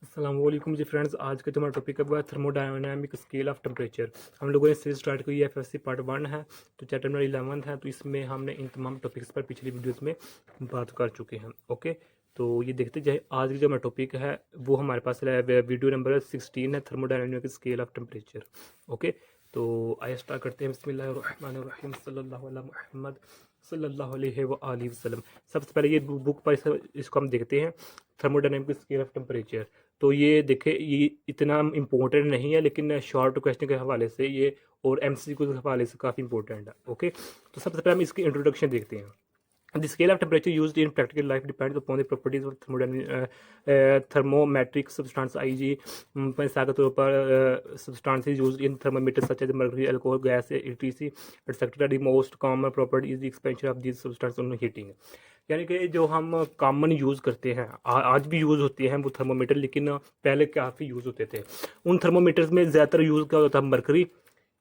अस्सलाम वालेकुम जी फ्रेंड्स। आज का जो हमारा टॉपिक है वो है थर्मोडायनामिक स्केल ऑफ टेम्परेचर। हम लोगों ने सीरीज स्टार्ट की है, एफएससी पार्ट 1 है, तो चैप्टर नंबर 11 है। तो इसमें हमने इन तमाम टॉपिक्स पर पिछली वीडियोस में बात कर चुके हैं। ओके, तो ये देखते जाए। आज की जो हमारा टॉपिक है वो हमारे पास वीडियो नंबर 16 है, thermodynamic scale of temperature. Okay, तो आइए स्टार्ट करते हैं। बिस्मिल्लाहिर्रहमानिर्रहीम, सल्लल्लाहु अला मुहम्मद सल्लल्लाहु अलैहि व आलिहि वसल्लम। सबसे पहले ये बुक पर इसको हम देखते हैं, थर्मोडायनामिक स्केल ऑफ टेम्परेचर। तो ये देखे, ये इतना इम्पोर्टेंट नहीं है, लेकिन शॉर्ट क्वेश्चन के हवाले से ये और एमसीक्यू के हवाले से काफ़ी इंपॉर्टेंट है। ओके, तो सबसे पहले हम इसकी इंट्रोडक्शन देखते हैं। The scale of temperature used in practical life depends upon the properties of thermometric substance, i.e. मिसाल के तौर पर substances used in thermometers such as mercury, alcohol, gas, etc. etc. The most common property is the expansion of these substances on heating. यानी कि जो हम common use करते हैं, आज भी यूज़ होते हैं वो थर्मोमीटर, लेकिन पहले काफ़ी यूज़ होते थे। उन थर्मोमीटर्स में ज़्यादातर यूज़ क्या होता था? मरकरी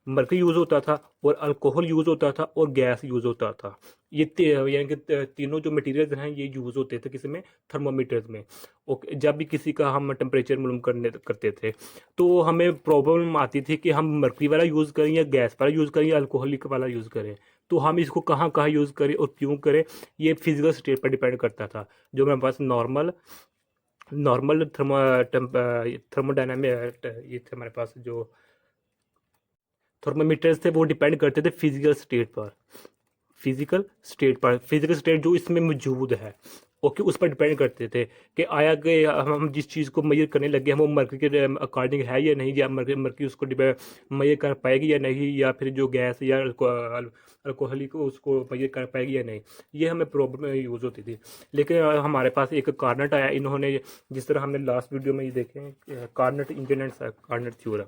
मरकरी यूज़ होता था, और अल्कोहल यूज़ होता था, और गैस यूज़ होता था। ये यानी कि तीनों जो मटेरियल्स हैं ये यूज़ होते थे किसी में, थर्मोमीटर्स में। ओके, जब भी किसी का हम टेम्परेचर मालूम करते थे, तो हमें प्रॉब्लम आती थी कि हम मरकरी वाला यूज़ करें या गैस वाला यूज़ करें या अल्कोहलिक वाला यूज़ करें। तो हम इसको कहाँ कहाँ यूज़ करें और क्यों करें, ये फिजिकल स्टेट पर डिपेंड करता था। जो हमारे पास नॉर्मल नॉर्मल थर्मोडायनामिक ये थे हमारे पास जो थर्मामीटर्स थे, वो डिपेंड करते थे फिजिकल स्टेट जो इसमें मौजूद है। ओके, उस पर डिपेंड करते थे कि आया कि हम जिस चीज़ को मेजर करने लगे हैं वो मरकरी के अकॉर्डिंग है या नहीं, या मरकरी उसको मेजर कर पाएगी या नहीं, या फिर जो गैस या अल्कोहलिक को उसको मेजर कर पाएगी या नहीं। ये हमें प्रॉब्लम यूज़ होती थी। लेकिन हमारे पास एक कार्नेट आया, इन्होंने जिस तरह हमने लास्ट वीडियो में ये देखे Carnot engine and Carnot theorem,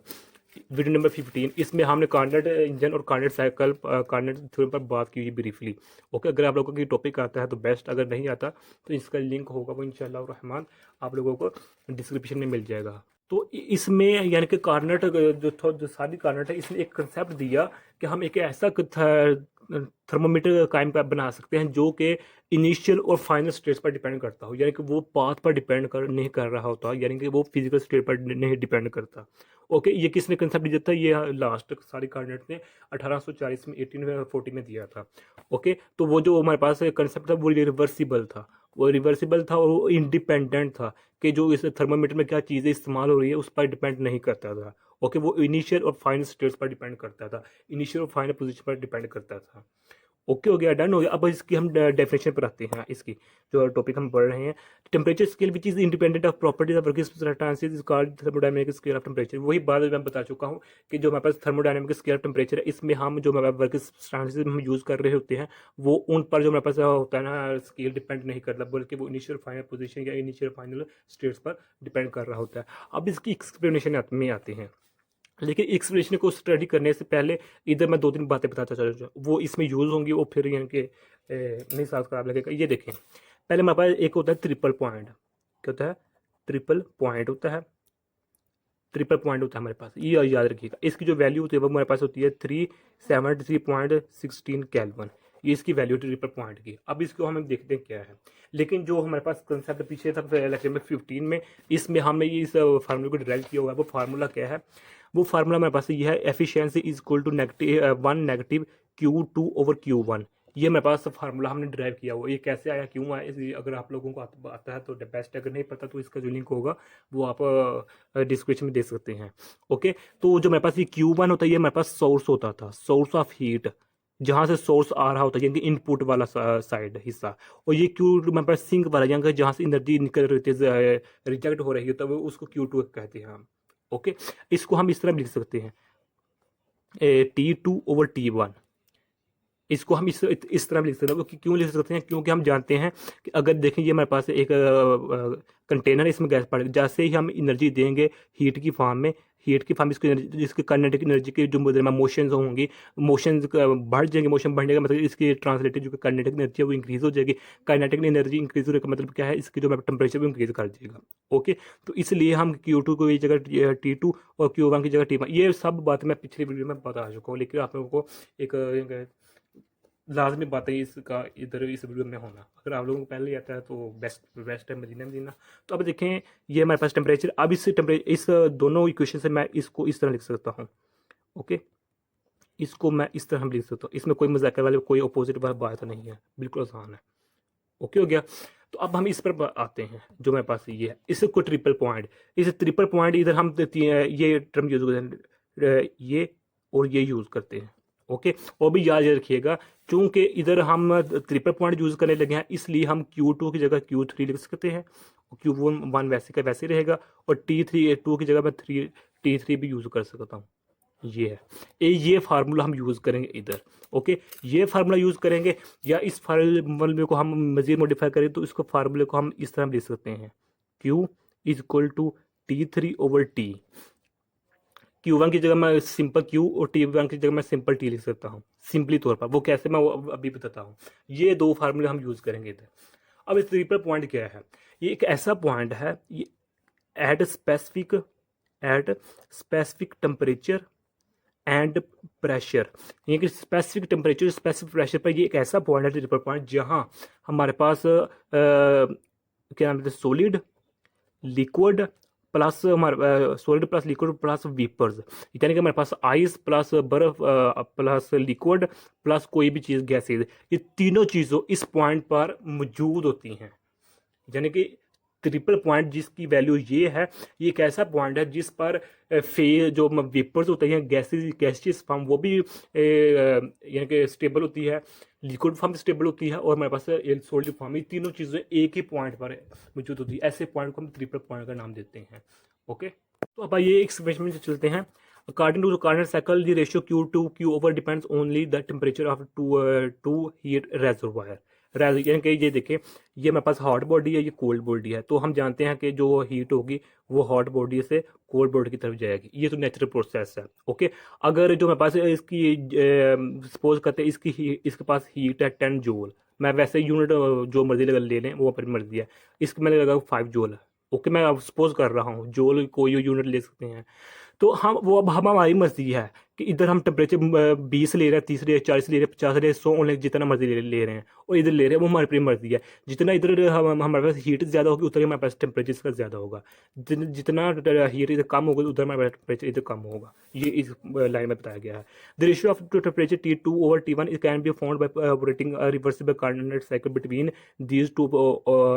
video number 15, इसमें हमने कार्नेट इंजन और कार्नेट साइकिल कार्नेट थ्योरम पर बात की ब्रीफली। ओके, अगर आप लोगों को टॉपिक आता है तो बेस्ट, अगर नहीं आता तो इसका लिंक होगा वो इंशाल्लाह रहमान आप लोगों को डिस्क्रिप्शन में मिल जाएगा। तो इसमें यानी कि कार्नेट जो सारी कार्नेट है, इसने एक कंसेप्ट दिया कि हम एक ऐसा थर्मोमीटर कायम बना सकते हैं जो कि इनिशियल और फाइनल स्टेट्स पर डिपेंड करता हो, यानी कि वो पाथ पर डिपेंड नहीं कर रहा होता, यानी कि वो फिजिकल स्टेट पर नहीं डिपेंड करता। ओके, ये किसने कंसेप्ट दिया था? ये लास्ट सारी कार्डिनेट ने 1840 में 1840 में दिया था। ओके, तो वो जो हमारे पास कंसेप्ट था वो रिवर्सिबल था और वो इंडिपेंडेंट था, कि जो इस थर्मामीटर में क्या चीज़ें इस्तेमाल हो रही है उस पर डिपेंड नहीं करता था। ओके, वो इनिशियल और फाइनल स्टेट्स पर डिपेंड करता था, इनिशियल और फाइनल पोजीशन पर डिपेंड करता था। ओके, हो गया, डन हो गया। अब इसकी हम डेफिनेशन पर आते हैं। इसकी जो टॉपिक हम पढ़ रहे हैं, temperature scale which is independent of properties of working substances is called thermodynamic scale of temperature. वही बात मैं बता चुका हूँ कि जो हमारे पास थर्मोडायनामिक स्केल ऑफ टेम्परेचर है, इसमें हम जो हमारे वर्किंग सब्सटेंसेस हम यूज़ कर रहे होते हैं वो उन पर जो हमारे पास होता है ना, स्केल डिपेंड नहीं करता, बल्कि वो इनिशियल फाइनल पोजिशन या इनिशियल फाइनल स्टेट्स पर डिपेंड कर रहा होता है। अब इसकी एक्सप्लेनेशन में आते हैं, लेकिन एक्सप्लेनेशन को स्टडी करने से पहले इधर मैं दो तीन बातें बताता चलूँ, वो इसमें यूज़ होंगी, वो फिर यानी कि नहीं साथ खराब लगेगा। ये देखें, पहले हमारे पास एक होता है ट्रिपल पॉइंट। क्या होता है? ट्रिपल पॉइंट होता है। हमारे पास, ये याद रखिएगा। इसकी जो वैल्यू होती है वो हमारे पास होती है 373.16 केल्विन। ये इसकी वैल्यू ट्रिपल पॉइंट की। अब इसको हम देखते हैं क्या है। लेकिन जो हमारे पास कंसेप्ट पीछे था लेक्चर में 15 में, इसमें हमने ये इस फार्मूले को डिराइव किया हुआ है। वो फार्मूला क्या है? वो फार्मूला हमारे पास ये है, efficiency is equal to negative Q2/Q1। ये मेरे पास फार्मूला हमने डिराइव किया हुआ। ये कैसे आया, क्यों आया, इसलिए अगर आप लोगों को आता है तो बेस्ट, अगर नहीं पता तो इसका जो लिंक होगा वो आप डिस्क्रिप्शन में देख सकते हैं। ओके, तो जो मेरे पास ये Q1 होता है, ये मेरे पास सोर्स होता था, सोर्स ऑफ हीट, जहाँ से सोर्स आ रहा होता है, यानी कि इनपुट वाला साइड हिस्सा। और ये Q2 मेरे पास सिंक वाला, यानी कि जहाँ से एनर्जी निकल रही है, रिजेक्ट हो रही है, तब उसको Q2 कहते हैं हम। ओके, इसको हम इस तरह लिख सकते हैं, T2/T1। इसको हम इस तरह लिख सकते हैं। क्यों लिख सकते हैं? क्योंकि हम जानते हैं कि अगर देखें, ये हमारे पास एक कंटेनर, इसमें गैस पड़, जैसे ही हम एनर्जी देंगे हीट की फॉर्म इसको जिसकी काइनेटिक एनर्जी की जो मोशंस होंगी, मोशंस बढ़ जाएंगे। मोशन बढ़ने का मतलब इसकी ट्रांसलेटेड जो काइनेटिक एनर्जी है वो इंक्रीज हो जाएगी। काइनेटिक एनर्जी इंक्रीज होने का मतलब क्या है? इसकी जो टेम्परेचर वो इंक्रीज कर देगा। ओके, तो इसलिए हम Q2 को ये जगह T2 और Q1 की जगह T1, ये सब बात मैं पिछली वीडियो में बता चुका हूँ, लेकिन आप लोगों को एक लाजमी बात है इसका इधर इस वीडियो में होना। अगर आप लोगों को पहले ही आता है तो बेस्ट है मदीना मदीना। तो अब देखें ये हमारे पास टेम्परेचर, अब इस दोनों इक्वेशन से मैं इसको इस तरह लिख सकता हूँ। ओके, इसको मैं इस तरह हम लिख सकता हूँ, इसमें कोई मजाक वाले कोई अपोजिट वाला बात नहीं है, बिल्कुल आसान है। ओके हो गया। तो अब हम इस पर आते हैं, जो मेरे पास ये है इसको ट्रिपल पॉइंट। इस ट्रिपल पॉइंट इधर हम ये टर्म यूज करते हैं, ये और ये यूज करते हैं। ओके, वो भी याद रखिएगा, चूंकि इधर हम ट्रिपल पॉइंट यूज करने लगे हैं इसलिए हम Q2 की जगह Q3 लिख सकते हैं, Q1 वैसे का वैसे रहेगा, और T2 की जगह मैं T3 भी यूज कर सकता हूँ। ये है, ये फार्मूला हम यूज़ करेंगे इधर। ओके, ये फार्मूला यूज़ करेंगे, या इस फार्मूले को हम मज़ीद मॉडिफाई करें तो इसको फार्मूले को हम इस तरह लिख सकते हैं, Q is equal to T3/T। Q1 की जगह मैं सिंपल Q और T1 की जगह मैं सिंपल T लिख सकता हूँ सिंपली तौर पर। वो कैसे मैं वो अभी बताता हूँ। ये दो फार्मूले हम यूज़ करेंगे इधर। अब इस ट्रिपल पॉइंट क्या है, ये एक ऐसा पॉइंट है, ये at specific temperature and pressure, यानी कि स्पेसिफिक टेम्परेचर स्पेसिफिक प्रेशर पर ये एक ऐसा पॉइंट है ट्रिपल पॉइंट जहाँ हमारे पास क्या नाम है, सॉलिड लिक्विड प्लस हमारे solid plus liquid plus vapours, यानी कि हमारे पास आइस प्लस बर्फ प्लस लिक्विड प्लस कोई भी चीज़ गैसेज, ये तीनों चीज़ों इस पॉइंट पर मौजूद होती हैं। यानी कि ट्रिपल पॉइंट जिसकी वैल्यू ये है, ये एक ऐसा पॉइंट है जिस पर फे जो वेपर्स होते हैं गैसेस फॉर्म वो भी यानी कि स्टेबल होती है, लिक्विड फॉर्म स्टेबल होती है, और हमारे पास सॉलिड फॉर्म, ये तीनों चीज़ें एक ही पॉइंट पर मौजूद होती है। ऐसे पॉइंट को हम ट्रिपल पॉइंट का नाम देते हैं। ओके, तो अब ये एक्सप्रेशन में चलते हैं। According to the Carnot cycle, the ratio Q over depends only the temperature of two heat reservoir। यानी कि ये देखें, ये मेरे पास हॉट बॉडी है, ये कोल्ड बॉडी है, तो हम जानते हैं कि जो हीट होगी वो हॉट बॉडी से कोल्ड बॉडी की तरफ जाएगी। ये तो नेचुरल प्रोसेस है। ओके, अगर जो मेरे पास इसकी सपोज करते हैं इसके पास हीट है 10 जूल, मैं वैसे यूनिट जो मर्जी लगा ले लें वो अपनी मर्जी है, इसकी मैंने लगा 5 जूल। ओके, मैं अब सपोज कर रहा हूँ, जूल कोई यूनिट ले सकते हैं। तो हम वो अब हमारी मर्जी है कि इधर हम टेम्परेचर 20 ले रहे हैं, 30 ले रहे हैं, 40 ले रहे हैं, 50 ले रहे हैं, 100 जितना मर्जी ले रहे हैं, और इधर ले रहे हैं, वो हमारी अपनी मर्जी है। जितना इधर हमारे पास हीट ज़्यादा होगी उतना ही हमारे पास टेम्परेचर इसका ज़्यादा होगा, जितना हीट इधर कम होगा उधर हमारे पास टेम्परेचर इधर कम होगा। ये इस लाइन में बताया गया है। The ratio of temperature T2/T1 it can be found by operating a reversible Carnot cycle between these two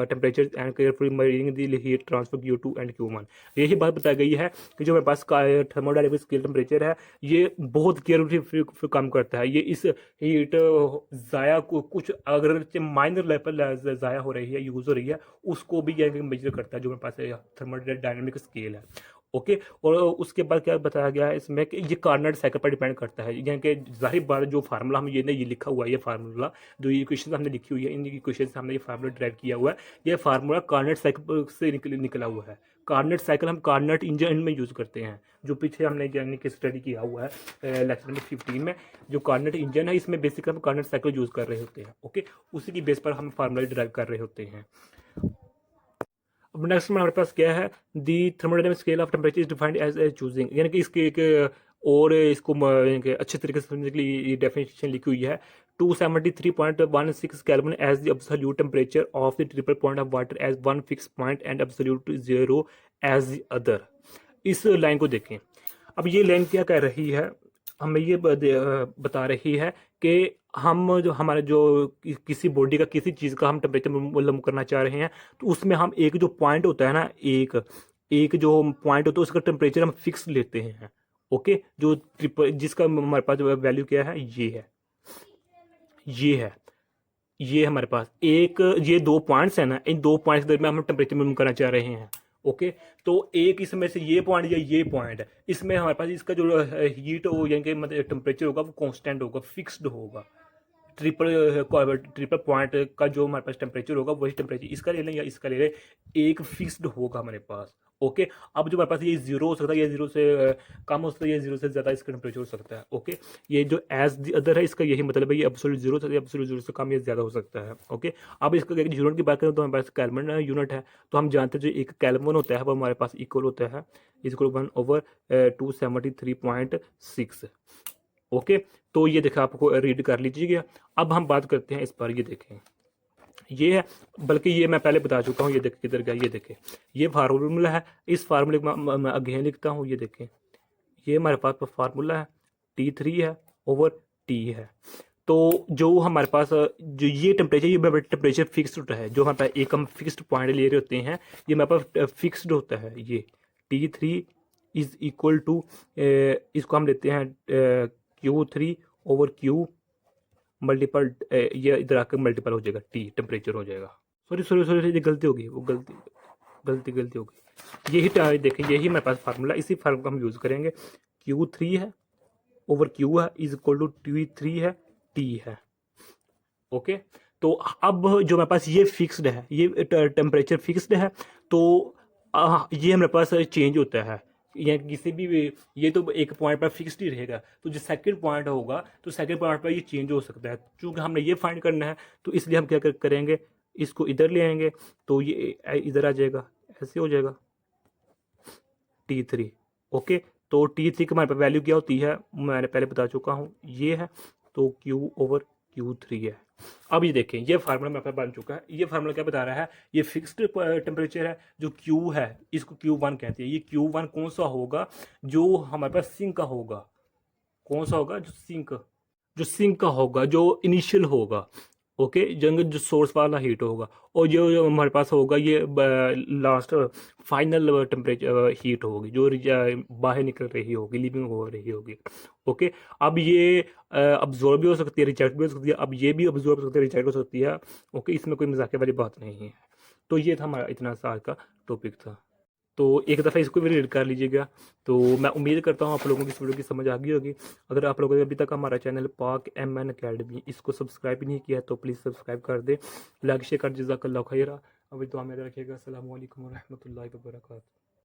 temperatures and carefully measuring the heat transfer Q2 and Q1। यही बात बताई गई है कि जो मेरे पास थर्मोडायनेमिक स्केल टेम्परेचर है ये बहुत केयरफुली काम करता है। ये इस हीट ज़ाया को कुछ अगर माइनर लेवल ज़ाया हो रही है, यूज़ हो रही है, उसको भी ये मेजर करता है जो मेरे पास थर्मोडायनेमिक स्केल है। ओके, और उसके बाद क्या बताया गया है इसमें कि ये कार्नट साइकिल पर डिपेंड करता है। यानी कि जाहिर बात जो फार्मूला हम ये लिखा हुआ है, ये फार्मूला जो इक्वेशन हमने लिखी हुई है, इन इक्वेशन से हमने ये फार्मूला ड्राइव किया हुआ है, ये फार्मूला कार्नट साइकिल से निकला हुआ है। कार्नट साइकिल हम कार्नट इंजन में यूज़ करते हैं, जो पीछे हमने यानी कि स्टडी किया हुआ है लेक्चर नंबर 15 में। जो कार्नट इंजन है इसमें बेसिकली हम कार्नट साइकिल यूज़ कर रहे होते हैं। ओके, उसी की बेस पर हम फार्मूला ड्राइव कर रहे होते हैं। अब नेक्स्ट में हमारे पास क्या है, the thermodynamic scale of temperature is defined as a choosing, यानी कि इसके एक और इसको यानी कि अच्छे तरीके से समझने के लिए ये डेफिनेशन लिखी हुई है। 273.16 kelvin as the absolute temperature of the triple point of water as one fix point and absolute zero as the other. इस लाइन को देखें। अब ये लाइन क्या कह रही है, हमें ये बता रही है कि हम जो हमारे जो किसी बॉडी का किसी चीज़ का हम टेम्परेचर मालूम करना चाह रहे हैं, तो उसमें हम एक जो पॉइंट होता है ना, एक जो पॉइंट होता है उसका टेम्परेचर हम फिक्स लेते हैं। ओके, जो जिसका हमारे पास वैल्यू क्या है, ये है ये हमारे पास एक ये दो पॉइंट्स है ना, इन दो पॉइंट्स के दरमियान हम टेम्परेचर मालूम करना चाह रहे हैं। ओके, तो एक इसमें से ये पॉइंट या ये पॉइंट है, इसमें हमारे पास इसका जो हीट हो यानी कि मतलब टेम्परेचर होगा वो कांस्टेंट होगा, फिक्स्ड होगा। ट्रिपल पॉइंट का जो हमारे पास टेम्परेचर होगा वही टेम्परेचर इसका ले लें या इसका ले लें, एक फिक्स्ड होगा हमारे पास। ओके, अब जो हमारे पास ये जीरो हो सकता है, ये जीरो से कम हो सकता है, ये जीरो से ज़्यादा इसका टेम्परेचर हो सकता है। ओके, ये जो एज द अदर है इसका यही मतलब है, ये एब्सोल्यूट जीरो से एब्सोल्यूट जीरो से कम या ज़्यादा हो सकता है। ओके, अब इसका यूनिट की बात करें तो हमारे पास केल्विन यूनिट है, तो हम जानते हैं जो एक केल्विन होता है वो हमारे पास इक्वल होता है इज इक्वल 1/273.6। ओके, तो ये देखें, आपको रीड कर लीजिएगा। अब हम बात करते हैं इस पर, ये देखें ये है, बल्कि ये मैं पहले बता चुका हूँ, ये देखें किधर गया, ये देखें ये फार्मूला है। इस फार्मूले को मैं अगेन लिखता हूँ, ये देखें ये हमारे पास फार्मूला है, T3 है ओवर T है। तो जो हमारे पास जो ये टेम्परेचर, ये टेम्परेचर फिक्स्ड है, जो हमारे पास एक हम फिक्स्ड पॉइंट ले रहे होते हैं, ये हमारे पास फिक्स्ड होता है। ये T3 इज इक्वल टू, इसको हम लेते हैं Q3 ओवर Q मल्टीपल, ये इधर आकर मल्टीपल हो जाएगा, T टेम्परेचर हो जाएगा। सॉरी सॉरी सॉरी, ये गलती होगी, वो गलती हो गई। यही देखें, यही मेरे पास फार्मूला, इसी फार्मूला को हम यूज़ करेंगे। Q3 है ओवर Q है इज इक्वल टू T3 है, T है। ओके, तो अब जो मेरे पास ये फिक्स्ड है, ये टेम्परेचर फिक्स्ड है, तो ये हमारे पास चेंज होता है, या किसी भी ये तो एक पॉइंट पर फिक्स्ड ही रहेगा। तो जो सेकंड पॉइंट होगा, तो सेकंड पॉइंट पर ये चेंज हो सकता है। चूंकि हमने ये फाइंड करना है, तो इसलिए हम क्या करेंगे, इसको इधर ले आएंगे, तो ये इधर आ जाएगा, ऐसे हो जाएगा T3। ओके, तो T3 की हमारे पास वैल्यू क्या होती है, मैंने पहले बता चुका हूँ, ये है, तो Q ओवर Q3 है। अब ये देखें, ये फार्मूला मेरे पास बन चुका है। ये फार्मूला क्या बता रहा है, ये फिक्स्ड टेम्परेचर है, जो Q है इसको Q1 कहते हैं। ये Q1 कौन सा होगा, जो हमारे पास सिंक का होगा, कौन सा होगा, जो सिंक का होगा, जो इनिशियल होगा। ओके, जो सोर्स वाला हीट होगा, और जो हमारे पास होगा, ये लास्ट फाइनल टेम्परेचर हीट होगी, जो बाहर निकल रही होगी, लिविंग हो रही होगी। ओके, अब ये अब्जॉर्ब भी हो सकती है, रिजेक्ट भी हो सकती है। अब ये भी अब्जॉर्ब हो सकती है, रिजेक्ट हो सकती है। ओके, इसमें कोई मजाक वाली बात नहीं है। तो ये था हमारा इतना सा आज का टॉपिक था। तो एक दफ़ा इसको भी रीड कर लीजिएगा। तो मैं उम्मीद करता हूँ आप लोगों की इस वीडियो की समझ आ गई होगी। अगर आप लोगों ने अभी तक हमारा चैनल पाक MN अकेडमी इसको सब्सक्राइब नहीं किया, तो प्लीज़ सब्सक्राइब कर दे, लाइक शेयर कर, जज़ाकल्लाहु खैरा। अभी दुआ में रखिएगा। अस्सलामु अलैकुम व रहमतुल्लाहि व बरकातहू।